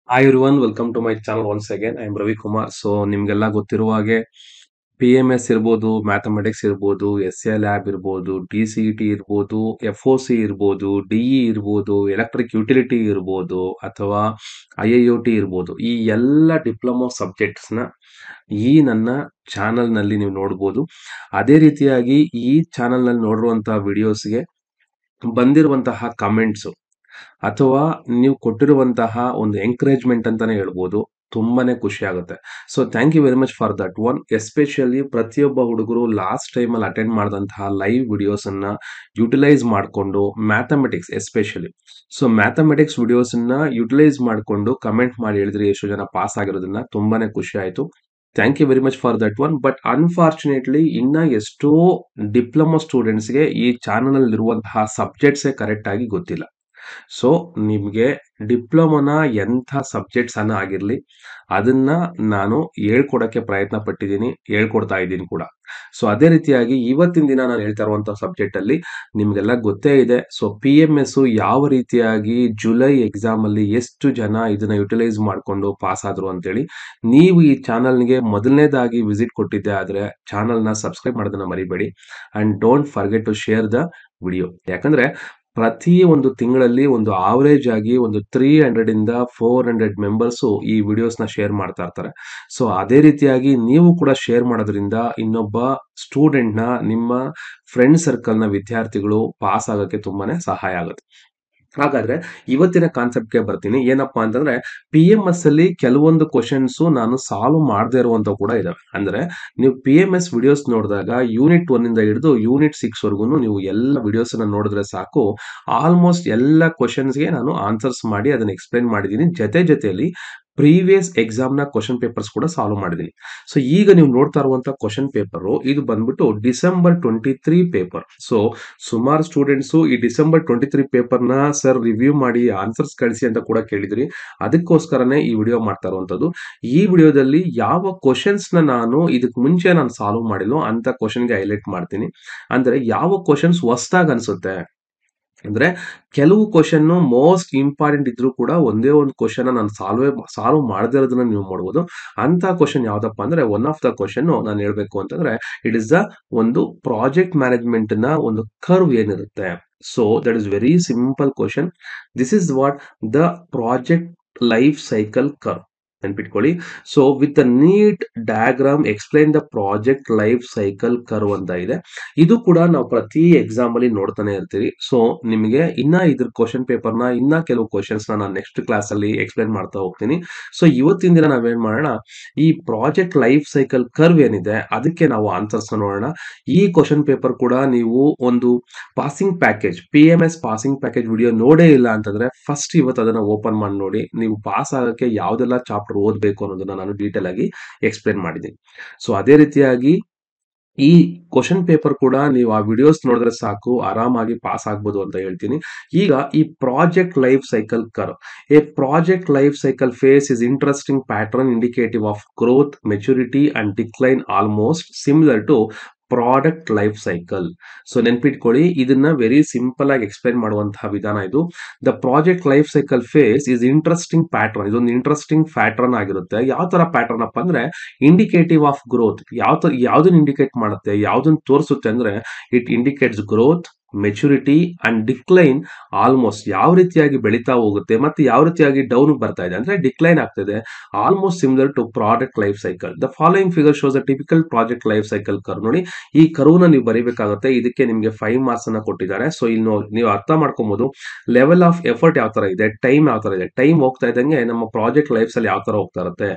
Hi everyone, welcome to my channel once again. I am Ravi Kumar. So ನಿಮ್ಗೆಲ್ಲ ಗೊತ್ತಿರುವ ಹಾಗೆ P M S ಇರ್ಬೋದು, mathematics ಇರ್ಬೋದು, S A lab ಇರ್ಬೋದು, D C E T ಇರ್ಬೋದು, F O C ಇರ್ಬೋದು, D E ಇರ್ಬೋದು, electric utility ಇರ್ಬೋದು, ಅಥವಾ ಐ ಐ ಒ ಟಿ ಇರ್ಬೋದು. ಈ ಎಲ್ಲ ಡಿಪ್ಲೊಮಾ ಸಬ್ಜೆಕ್ಟ್ಸ್ನ ಈ ನನ್ನ ಚಾನಲ್ನಲ್ಲಿ ನೀವು ನೋಡ್ಬೋದು. ಅದೇ ರೀತಿಯಾಗಿ ಈ ಚಾನಲ್ನಲ್ಲಿ ನೋಡಿರುವಂತಹ ವಿಡಿಯೋಸ್ಗೆ ಬಂದಿರುವಂತಹ ಕಮೆಂಟ್ಸು ಅಥವಾ ನೀವು ಕೊಟ್ಟಿರುವಂತಹ ಒಂದು ಎಂಕರೇಜ್ಮೆಂಟ್ ಅಂತಾನೆ ಹೇಳ್ಬೋದು. ತುಂಬಾನೇ ಖುಷಿ ಆಗುತ್ತೆ. So thank you very much for that one. Especially ಪ್ರತಿಯೊಬ್ಬ ಹುಡುಗರು ಲಾಸ್ಟ್ ಟೈಮಲ್ಲಿ ಅಟೆಂಡ್ ಮಾಡಿದಂತಹ ಲೈವ್ ವಿಡಿಯೋಸ್ ಅನ್ನ ಯುಟಿಲೈಸ್ ಮಾಡಿಕೊಂಡು ಮ್ಯಾಥಮೆಟಿಕ್ಸ್ ಎಸ್ಪೆಷಲಿ ಮ್ಯಾಥಮೆಟಿಕ್ಸ್ ವಿಡಿಯೋಸ್ ಅನ್ನ ಯುಟಿಲೈಸ್ ಮಾಡಿಕೊಂಡು ಕಮೆಂಟ್ ಮಾಡಿ ಹೇಳಿದ್ರಿ ಎಷ್ಟು ಜನ ಪಾಸ್ ಆಗಿರೋದನ್ನ ತುಂಬಾನೇ ಖುಷಿ ಆಯ್ತು. Thank you very much for that one. But unfortunately ಇನ್ನ ಎಷ್ಟೋ ಡಿಪ್ಲೊಮಾ ಸ್ಟೂಡೆಂಟ್ಸ್ಗೆ ಈ ಚಾನಲ್ ಇರುವಂತಹ ಸಬ್ಜೆಕ್ಟ್ಸೇ ಕರೆಕ್ಟ್ ಆಗಿ ಗೊತ್ತಿಲ್ಲ. ಸೊ ನಿಮ್ಗೆ ಡಿಪ್ಲೊಮೊನ ಎಂಥ ಸಬ್ಜೆಕ್ಟ್ಸ್ ಅನ್ನ ಆಗಿರ್ಲಿ ಅದನ್ನ ನಾನು ಹೇಳ್ಕೊಡಕ್ಕೆ ಪ್ರಯತ್ನ ಪಟ್ಟಿದ್ದೀನಿ, ಹೇಳ್ಕೊಡ್ತಾ ಇದ್ದೀನಿ ಕೂಡ. ಸೊ ಅದೇ ರೀತಿಯಾಗಿ ಇವತ್ತಿನ ದಿನ ನಾನು ಹೇಳ್ತಾ ಇರುವಂತಹ ಸಬ್ಜೆಕ್ಟ್ ಅಲ್ಲಿ ನಿಮ್ಗೆಲ್ಲ ಗೊತ್ತೇ ಇದೆ. ಸೊ ಪಿ ಎಂ ಎಸ್ ಯಾವ ರೀತಿಯಾಗಿ ಜುಲೈ ಎಕ್ಸಾಮ್ ಅಲ್ಲಿ ಎಷ್ಟು ಜನ ಇದನ್ನ ಯುಟಿಲೈಸ್ ಮಾಡ್ಕೊಂಡು ಪಾಸ್ ಆದ್ರು ಅಂತೇಳಿ. ನೀವು ಈ ಚಾನಲ್ಗೆ ಮೊದಲನೇದಾಗಿ ವಿಸಿಟ್ ಕೊಟ್ಟಿದ್ದೆ ಆದ್ರೆ ಚಾನಲ್ನ ಸಬ್ಸ್ಕ್ರೈಬ್ ಮಾಡೋದನ್ನ ಮರಿಬೇಡಿ and don't forget to share the video. ಯಾಕಂದ್ರೆ ಪ್ರತಿ ಒಂದು ತಿಂಗಳಲ್ಲಿ ಒಂದು ಆವರೇಜ್ ಆಗಿ ಒಂದು 300 ಇಂದ 400 ಮೆಂಬರ್ಸು ಈ ವಿಡಿಯೋಸ್ನ ಶೇರ್ ಮಾಡ್ತಾ ಇರ್ತಾರೆ. ಸೊ ಅದೇ ರೀತಿಯಾಗಿ ನೀವು ಕೂಡ ಶೇರ್ ಮಾಡೋದ್ರಿಂದ ಇನ್ನೊಬ್ಬ ಸ್ಟೂಡೆಂಟ್ನ ನಿಮ್ಮ ಫ್ರೆಂಡ್ ಸರ್ಕಲ್ನ ವಿದ್ಯಾರ್ಥಿಗಳು ಪಾಸ್ ಆಗೋಕ್ಕೆ ತುಂಬಾನೇ ಸಹಾಯ ಆಗುತ್ತೆ. ಹಾಗಾದ್ರೆ ಇವತ್ತಿನ ಕಾನ್ಸೆಪ್ಟ್ಗೆ ಬರ್ತೀನಿ. ಏನಪ್ಪಾ ಅಂತಂದ್ರೆ ಪಿ ಎಂ ಎಸ್ ಅಲ್ಲಿ ಕೆಲವೊಂದು ಕ್ವಶನ್ಸ್ ನಾನು ಸಾಲ್ವ್ ಮಾಡದೇ ಇರುವಂತ ಕೂಡ ಇದಾವೆ. ಅಂದ್ರೆ ನೀವು ಪಿ ಎಂ ಎಸ್ ವಿಡಿಯೋಸ್ ನೋಡಿದಾಗ ಯೂನಿಟ್ 1 ಇಂದ ಹಿಡಿದು ಯೂನಿಟ್ 6 ವರೆಗೂ ನೀವು ಎಲ್ಲ ವಿಡಿಯೋಸ್ ಅನ್ನ ನೋಡಿದ್ರೆ ಸಾಕು, ಆಲ್ಮೋಸ್ಟ್ ಎಲ್ಲ ಕ್ವಶನ್ಸ್ಗೆ ನಾನು ಆನ್ಸರ್ಸ್ ಮಾಡಿ ಅದನ್ನ ಎಕ್ಸ್ಪ್ಲೈನ್ ಮಾಡಿದ್ದೀನಿ. ಜೊತೆಯಲ್ಲಿ ಪ್ರೀವಿಯಸ್ ಎಕ್ಸಾಮ್ ನ ಕ್ವಶನ್ ಪೇಪರ್ಸ್ ಕೂಡ ಸಾಲ್ವ್ ಮಾಡಿದ್ದೀನಿ. ಸೊ ಈಗ ನೀವು ನೋಡ್ತಾ ಇರುವಂತ ಕ್ವಶನ್ ಪೇಪರ್ ಇದು ಬಂದ್ಬಿಟ್ಟು ಡಿಸೆಂಬರ್ 23 ಪೇಪರ್. ಸೊ ಸುಮಾರು ಸ್ಟೂಡೆಂಟ್ಸ್ ಈ ಡಿಸೆಂಬರ್ 23 ಪೇಪರ್ ನ ಸರ್ ರಿವ್ಯೂ ಮಾಡಿ ಆನ್ಸರ್ಸ್ ಕಳಿಸಿ ಅಂತ ಕೂಡ ಕೇಳಿದ್ರಿ. ಅದಕ್ಕೋಸ್ಕರನೇ ಈ ವಿಡಿಯೋ ಮಾಡ್ತಾ ಇರುವಂತದ್ದು. ಈ ವಿಡಿಯೋದಲ್ಲಿ ಯಾವ ಕ್ವಶನ್ಸ್ ನಾನು ಇದಕ್ಕೆ ಮುಂಚೆ ನಾನು ಸಾಲ್ವ್ ಮಾಡಿಲ್ಲೋ ಅಂತ ಕ್ವಶನ್ಗೆ ಹೈಲೈಟ್ ಮಾಡ್ತೀನಿ. ಅಂದ್ರೆ ಯಾವ ಕ್ವಶನ್ಸ್ ಹೊಸದಾಗಿ ಅನ್ಸುತ್ತೆ ಅಂದ್ರೆ ಕೆಲವು ಕ್ವಶನ್ ಮೋಸ್ಟ್ ಇಂಪಾರ್ಟೆಂಟ್ ಇದ್ರೂ ಕೂಡ ಒಂದೇ ಒಂದು ಕ್ವಶನ್ ನಾನು ಸಾಲ್ವ್ ಮಾಡದೇ ಇರೋದನ್ನ ನೀವು ನೋಡಬಹುದು. ಅಂತ ಕ್ವಶನ್ ಯಾವ್ದಪ್ಪ ಅಂದ್ರೆ ಒನ್ ಆಫ್ ದ ಕ್ವಶನ್ ನಾನು ಹೇಳ್ಬೇಕು ಅಂತಂದ್ರೆ ಇಟ್ ಇಸ್ ದ ಒಂದು ಪ್ರಾಜೆಕ್ಟ್ ಮ್ಯಾನೇಜ್ಮೆಂಟ್ ನ ಒಂದು ಕರ್ವ್ ಏನಿರುತ್ತೆ. So that is very simple question. This is what the project life cycle curve. ನೆನ್ಪಿಟ್ಕೊಳ್ಳಿ. So with neat diagram explain the project life cycle curve ಅಂತ ಇದೆ. ಇದು ಕೂಡ ನಾವು ಪ್ರತಿ ಎಕ್ಸಾಮ್ ಅಲ್ಲಿ ನೋಡ್ತಾನೆ ಇರ್ತೀವಿ. ಸೊ ನಿಮಗೆ ಇನ್ನ ಇದ್ರ ಕ್ವಶನ್ ಪೇಪರ್ ನ ಇನ್ನ ಕೆಲವು ಕ್ವಶನ್ಸ್ ನಾನು ನೆಕ್ಸ್ಟ್ ಕ್ಲಾಸ್ ಅಲ್ಲಿ ಎಕ್ಸ್ಪ್ಲೈನ್ ಮಾಡ್ತಾ ಹೋಗ್ತೀನಿ. ಸೊ ಇವತ್ತಿನ ದಿನ ನಾವೇನ್ ಮಾಡೋಣ, ಈ ಪ್ರಾಜೆಕ್ಟ್ ಲೈಫ್ ಸೈಕಲ್ ಕರ್ವ್ ಏನಿದೆ ಅದಕ್ಕೆ ನಾವು ಆನ್ಸರ್ಸ್ ನೋಡೋಣ. ಈ ಕ್ವಶನ್ ಪೇಪರ್ ಕೂಡ ನೀವು ಒಂದು passing package P M S passing package video ನೋಡೇ ಇಲ್ಲ ಅಂತಂದ್ರೆ ಫಸ್ಟ್ ಇವತ್ತು ಅದನ್ನ ಓಪನ್ ಮಾಡಿ ನೋಡಿ. ನೀವು ಪಾಸ್ ಆಗೋಕ್ಕೆ ಯಾವ್ದೆಲ್ಲ ಚಾಪ್ಟರ್ ಓದಬೇಕು ಅನ್ನೋದನ್ನ ನಾನು ಡೀಟೇಲ್ ಆಗಿ ಎಕ್ಸ್ಪ್ಲೇನ್ ಮಾಡಿದ್ದೀನಿ. ಸೊ ಅದೇ ರೀತಿಯಾಗಿ ಈ ಕ್ವಶನ್ ಪೇಪರ್ ಕೂಡ ನೀವು ಆ ವಿಡಿಯೋಸ್ ನೋಡಿದ್ರೆ ಸಾಕು, ಆರಾಮಾಗಿ ಪಾಸ್ ಆಗ್ಬೋದು ಅಂತ ಹೇಳ್ತೀನಿ. ಈಗ ಈ project life cycle curve. A project life cycle phase is interesting pattern indicative of growth, maturity and decline almost similar to product life cycle. So ನೆನ್ಪಿಟ್ಕೊಳ್ಳಿ, ಇದನ್ನ ವೆರಿ ಸಿಂಪಲ್ ಆಗಿ ಎಕ್ಸ್ಪ್ಲೈನ್ ಮಾಡುವಂತಹ ವಿಧಾನ ಇದು. The project life cycle phase is interesting pattern. ಇದೊಂದು interesting pattern ಆಗಿರುತ್ತೆ. ಯಾವ ತರ ಪ್ಯಾಟರ್ನ್ ಅಪ್ಪ ಅಂದ್ರೆ ಇಂಡಿಕೇಟಿವ್ ಆಫ್ ಗ್ರೋತ್. ಯಾವ್ದನ್ನ ಇಂಡಿಕೇಟ್ ಮಾಡುತ್ತೆ, ಯಾವ್ದನ್ನ ತೋರಿಸುತ್ತೆ ಅಂದ್ರೆ it indicates growth, maturity and decline. Almost ಯಾವ ರೀತಿಯಾಗಿ ಬೆಳೀತಾ ಹೋಗುತ್ತೆ ಮತ್ತೆ ಯಾವ ರೀತಿಯಾಗಿ ಡೌನ್ ಬರ್ತಾ ಇದೆ ಅಂದ್ರೆ ಡಿಕ್ಲೈನ್ ಆಗ್ತಿದೆ. Almost similar to product life cycle. The following figure shows a typical project life cycle curve. ನೋಡಿ, ಈ ಕರ್ವ್ ನ ನೀವು ಬರೀಬೇಕಾಗುತ್ತೆ. ಇದಕ್ಕೆ ನಿಮಗೆ 5 ಮಾರ್ಕ್ಸ್ ಅನ್ನ ಕೊಟ್ಟಿದ್ದಾರೆ. ಸೊ ಇಲ್ಲಿ ನೀವು ಅರ್ಥ ಮಾಡ್ಕೊಬಹುದು ಲೆವೆಲ್ ಆಫ್ ಎಫರ್ಟ್ ಯಾವ ತರ ಇದೆ, ಟೈಮ್ ಯಾವ ತರ ಇದೆ. ಟೈಮ್ ಹೋಗ್ತಾ ಇದ್ದಂಗೆ ನಮ್ಮ ಪ್ರಾಜೆಕ್ಟ್ ಲೈಫ್ ಅಲ್ಲಿ ಯಾವ ತರ ಹೋಗ್ತಾ ಇರುತ್ತೆ.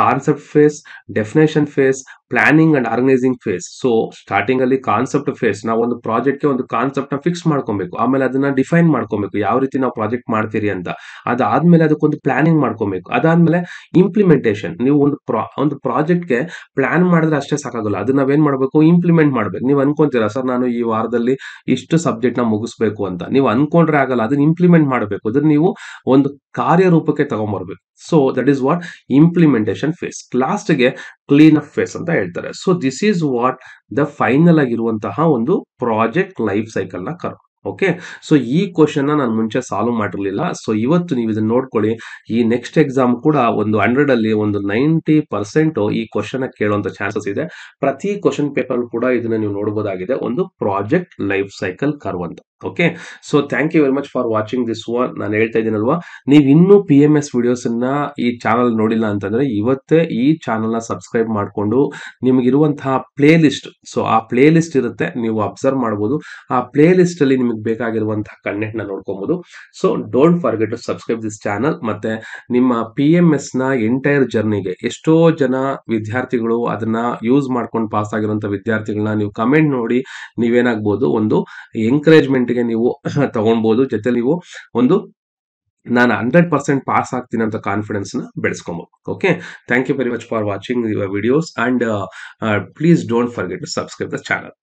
Concept phase, definition phase, planning and organizing phase. So starting ಅಲ್ಲಿ ಕಾನ್ಸೆಪ್ಟ್ ಫೇಸ್, ನಾವು ಒಂದು ಪ್ರಾಜೆಕ್ಟ್ ಗೆ ಒಂದು ಕಾನ್ಸೆಪ್ಟ್ ನ ಫಿಕ್ಸ್ ಮಾಡ್ಕೊಬೇಕು. ಆಮೇಲೆ ಅದನ್ನ ಡಿಫೈನ್ ಮಾಡ್ಕೊಬೇಕು, ಯಾವ ರೀತಿ ನಾವು ಪ್ರಾಜೆಕ್ಟ್ ಮಾಡ್ತೀರಿ ಅಂತ. ಅದಾದ್ಮೇಲೆ ಅದಕ್ಕೊಂದು ಪ್ಲಾನಿಂಗ್ ಮಾಡ್ಕೊಬೇಕು. ಅದಾದ್ಮೇಲೆ ಇಂಪ್ಲಿಮೆಂಟೇಷನ್. ನೀವು ಒಂದು ಪ್ರಾಜೆಕ್ಟ್ ಗೆ ಪ್ಲಾನ್ ಮಾಡಿದ್ರೆ ಅಷ್ಟೇ ಸಾಕಾಗಲ್ಲ, ಅದನ್ನ ನಾವೇನ್ ಮಾಡ್ಬೇಕು, ಇಂಪ್ಲಿಮೆಂಟ್ ಮಾಡ್ಬೇಕು. ನೀವು ಅನ್ಕೊಂತೀರಾ ಸರ್ ನಾನು ಈ ವಾರದಲ್ಲಿ ಇಷ್ಟು ಸಬ್ಜೆಕ್ಟ್ ನ ಮುಗಿಸ್ಬೇಕು ಅಂತ. ನೀವು ಅನ್ಕೊಂಡ್ರೆ ಆಗಲ್ಲ, ಅದನ್ನ ಇಂಪ್ಲಿಮೆಂಟ್ ಮಾಡಬೇಕು. ಅದನ್ನ ನೀವು ಒಂದು ಕಾರ್ಯರೂಪಕ್ಕೆ ತಗೊಂಡ್ಬರ್ಬೇಕು. So that is what implementation phase. Last ಗೆ ಕ್ಲೀನ್ ಅಪ್ ಫೇಸ್ ಅಂತ ಹೇಳ್ತಾರೆ. So this is what the final ಆಗಿರುವಂತಹ ಒಂದು ಪ್ರಾಜೆಕ್ಟ್ ಲೈಫ್ ಸೈಕಲ್ ನ ಕರ್ವ್. ಓಕೆ. ಸೊ ಈ ಕ್ವಶನ್ ನಾನು ಮುಂಚೆ ಸಾಲ್ವ್ ಮಾಡಿರ್ಲಿಲ್ಲ. ಸೊ ಇವತ್ತು ನೀವು ಇದನ್ನ ನೋಡ್ಕೊಳ್ಳಿ. ಈ ನೆಕ್ಸ್ಟ್ ಎಕ್ಸಾಮ್ ಕೂಡ ಒಂದು 100 ಅಲ್ಲಿ ಒಂದು 90% ಈ ಕ್ವಶನ್ ಕೇಳುವಂತ ಚಾನ್ಸಸ್ ಇದೆ. ಪ್ರತಿ ಕ್ವಶನ್ ಪೇಪರ್ ಕೂಡ ಇದನ್ನ ನೀವು ನೋಡಬಹುದಾಗಿದೆ. ಒಂದು ಪ್ರಾಜೆಕ್ಟ್ ಲೈಫ್ ಸೈಕಲ್ ಕರ್ವ್ ಅಂತ. Okay. So thank you very much for watching this one. ನಾನು ಹೇಳ್ತಾ ಇದ್ದೀನಲ್ವಾ, ನೀವು ಇನ್ನೂ PMS ವಿಡಿಯೋಸ್ ಅನ್ನ ಈ ಚಾನಲ್ ನೋಡಿಲ್ಲ ಅಂತಂದ್ರೆ ಇವತ್ತೇ ಈ ಚಾನಲ್ ನ ಸಬ್ಸ್ಕ್ರೈಬ್ ಮಾಡಿಕೊಂಡು ನಿಮಗಿರುವಂತಹ ಪ್ಲೇ ಲಿಸ್ಟ್, ಸೊ ಆ ಪ್ಲೇ ಲಿಸ್ಟ್ ಇರುತ್ತೆ, ನೀವು ಅಬ್ಸರ್ವ್ ಮಾಡಬಹುದು. ಆ ಪ್ಲೇ ಲಿಸ್ಟ್ ಅಲ್ಲಿ ನಿಮಗೆ ಬೇಕಾಗಿರುವಂತಹ ಕಂಟೆಂಟ್ ನ ನೋಡ್ಕೊಬಹುದು. So don't forget to subscribe this channel. ಮತ್ತೆ ನಿಮ್ಮ PMS ನ ಎಂಟೈರ್ ಜರ್ನಿಗೆ ಎಷ್ಟೋ ಜನ ವಿದ್ಯಾರ್ಥಿಗಳು ಅದನ್ನ ಯೂಸ್ ಮಾಡ್ಕೊಂಡು ಪಾಸ್ ಆಗಿರುವಂತ ವಿದ್ಯಾರ್ಥಿಗಳನ್ನ ನೀವು ಕಮೆಂಟ್ ನೋಡಿ ನೀವೇನಾಗ್ಬೋದು, ಒಂದು ಎಂಕರೇಜ್ಮೆಂಟ್ ಗೆ ನೀವು ತಗೊಳ್ಬಹುದು. ಜೊತೆ ನೀವು ಒಂದು ನಾನು 100% ಪಾಸ್ ಆಗ್ತೀನಿ ಅಂತ ಕಾನ್ಫಿಡೆನ್ಸ್ ನ ಬೆಳೆಸ್ಕೊಬಹುದು. Okay. Thank you very much for watching your videos and please don't forget to subscribe the channel.